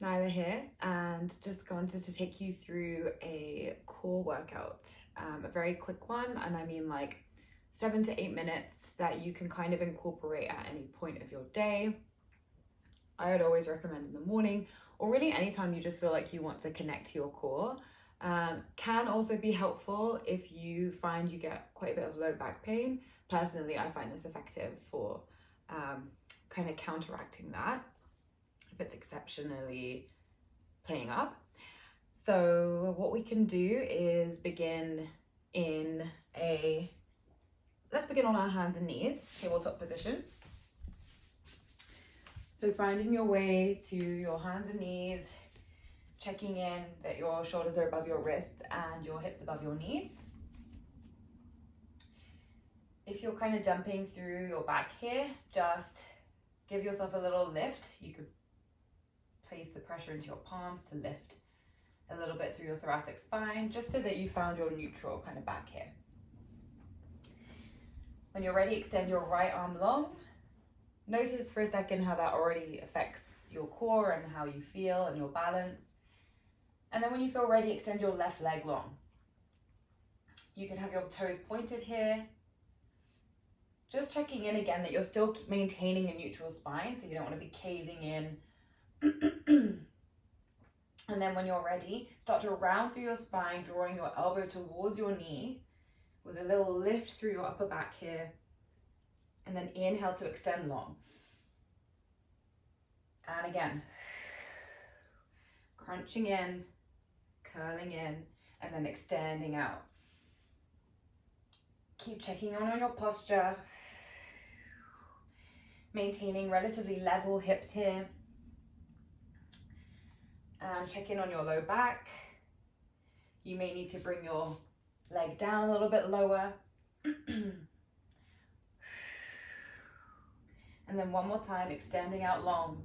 Nyla here, and just wanted to take you through a core workout, a very quick one, and I mean like 7 to 8 minutes that you can kind of incorporate at any point of your day. I would always recommend in the morning, or really anytime you just feel like you want to connect to your core. Can also be helpful if you find you get quite a bit of low back pain. Personally, I find this effective for kind of counteracting that if it's exceptionally playing up. So what we can do is begin in let's begin on our hands and knees, tabletop position. So finding your way to your hands and knees, checking in that your shoulders are above your wrists and your hips above your knees. If you're kind of jumping through your back here, just give yourself a little lift. You could place the pressure into your palms to lift a little bit through your thoracic spine, just so that you found your neutral kind of back here. When you're ready, extend your right arm long. Notice for a second how that already affects your core and how you feel and your balance. And then when you feel ready, extend your left leg long. You can have your toes pointed here. Just checking in again that you're still maintaining a neutral spine, so you don't want to be caving in. And then when you're ready, start to round through your spine, drawing your elbow towards your knee with a little lift through your upper back here. And then inhale to extend long. And again, crunching in, curling in, and then extending out. Keep checking on your posture, maintaining relatively level hips here. And check in on your low back. You may need to bring your leg down a little bit lower. And then one more time, extending out long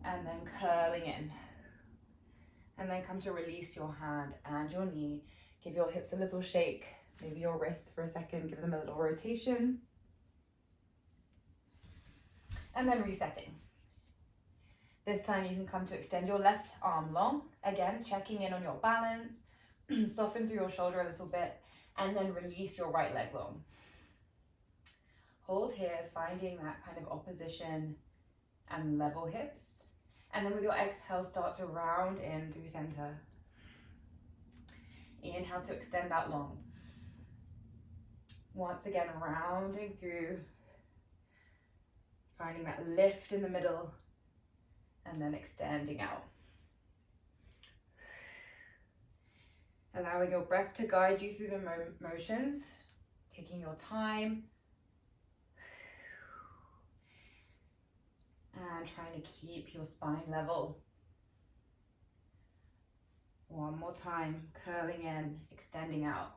and then curling in. And then come to release your hand and your knee. Give your hips a little shake, maybe your wrists for a second, give them a little rotation. And then resetting. This time you can come to extend your left arm long. Again, checking in on your balance. Soften through your shoulder a little bit. And then release your right leg long. Hold here, finding that kind of opposition and level hips. And then with your exhale, start to round in through center. Inhale to extend out long. Once again, rounding through. Finding that lift in the middle. And then extending out. Allowing your breath to guide you through the motions. Taking your time. And trying to keep your spine level. One more time, curling in, extending out.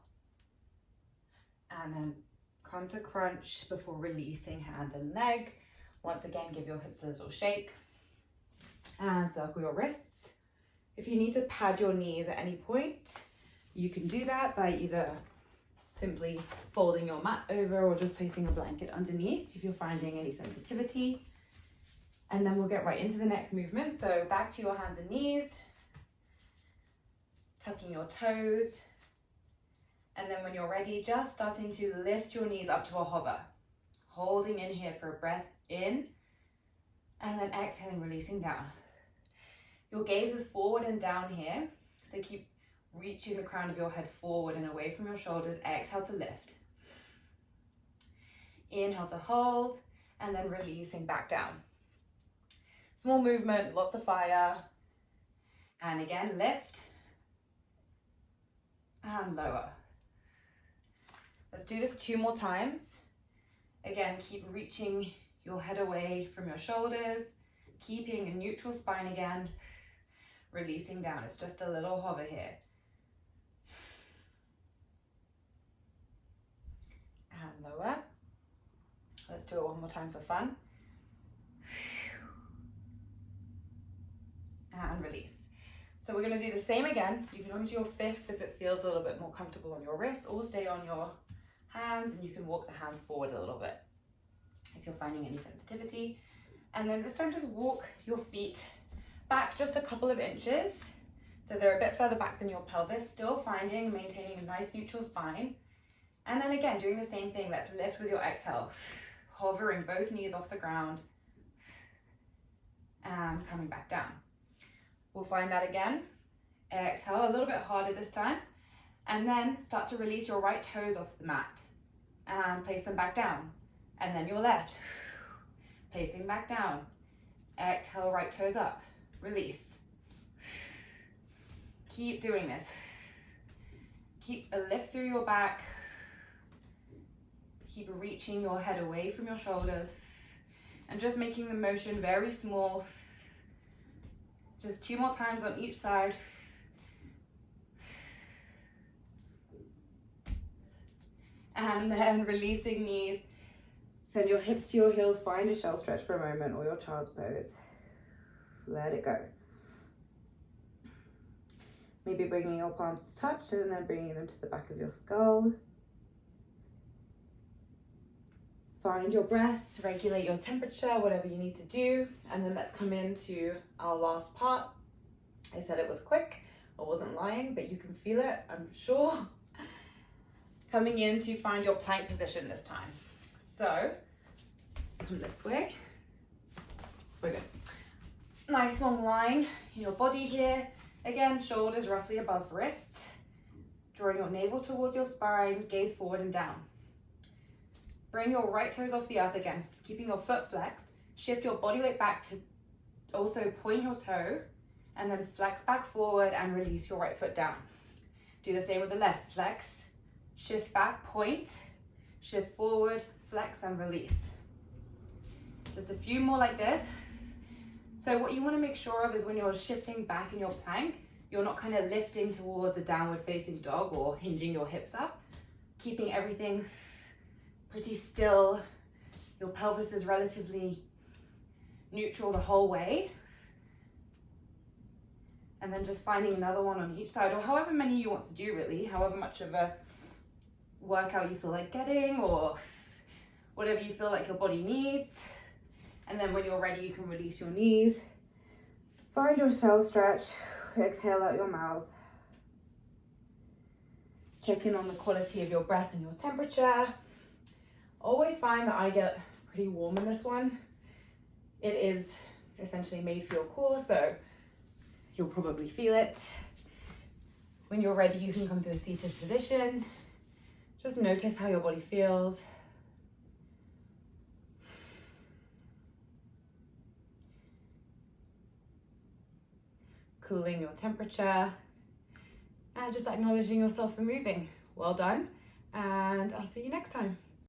And then come to crunch before releasing hand and leg. Once again, give your hips a little shake. And circle your wrists. If you need to pad your knees at any point, you can do that by either simply folding your mat over or just placing a blanket underneath if you're finding any sensitivity. And then we'll get right into the next movement. So back to your hands and knees, tucking your toes. And then when you're ready, just starting to lift your knees up to a hover. Holding in here for a breath in, and then exhaling, releasing down. Your gaze is forward and down here, so keep reaching the crown of your head forward and away from your shoulders. Exhale to lift. Inhale to hold, and then releasing back down. Small movement, lots of fire. And again, lift and lower. Let's do this 2 more times. Again, keep reaching your head away from your shoulders, keeping a neutral spine again, releasing down. It's just a little hover here. And lower. Let's do it one more time for fun. And release. So we're going to do the same again. You can come to your fists if it feels a little bit more comfortable on your wrists, or stay on your hands, and you can walk the hands forward a little bit if you're finding any sensitivity. And then this time just walk your feet back just a couple of inches. So they're a bit further back than your pelvis, still finding and maintaining a nice neutral spine. And then again, doing the same thing. Let's lift with your exhale, hovering both knees off the ground and coming back down. We'll find that again. Exhale, a little bit harder this time. And then start to release your right toes off the mat and place them back down. And then your left, placing back down. Exhale, right toes up, release. Keep doing this. Keep a lift through your back. Keep reaching your head away from your shoulders and just making the motion very small. Just 2 more times on each side. And then releasing knees. Send your hips to your heels. Find a shell stretch for a moment or your child's pose. Let it go. Maybe bringing your palms to touch and then bringing them to the back of your skull. Find your breath, regulate your temperature, whatever you need to do. And then let's come into our last part. I said it was quick. I wasn't lying, but you can feel it, I'm sure. Coming in to find your plank position this time. So, come this way. We're good. Nice long line in your body here. Again, shoulders roughly above wrists. Drawing your navel towards your spine, gaze forward and down. Bring your right toes off the earth again, keeping your foot flexed. Shift your body weight back to also point your toe, and then flex back forward and release your right foot down. Do the same with the left. Flex, shift back, point, shift forward, flex and release. Just a few more like this. So what you want to make sure of is when you're shifting back in your plank, you're not kind of lifting towards a downward facing dog or hinging your hips up. Keeping everything pretty still. Your pelvis is relatively neutral the whole way. And then just finding another one on each side, or however many you want to do really, however much of a workout you feel like getting, or whatever you feel like your body needs. And then when you're ready, you can release your knees. Find your shell stretch. Exhale out your mouth. Check in on the quality of your breath and your temperature. Always find that I get pretty warm in this one. It is essentially made for your core, so you'll probably feel it. When you're ready, you can come to a seated position. Just notice how your body feels. Cooling your temperature and just acknowledging yourself for moving. Well done, and I'll see you next time.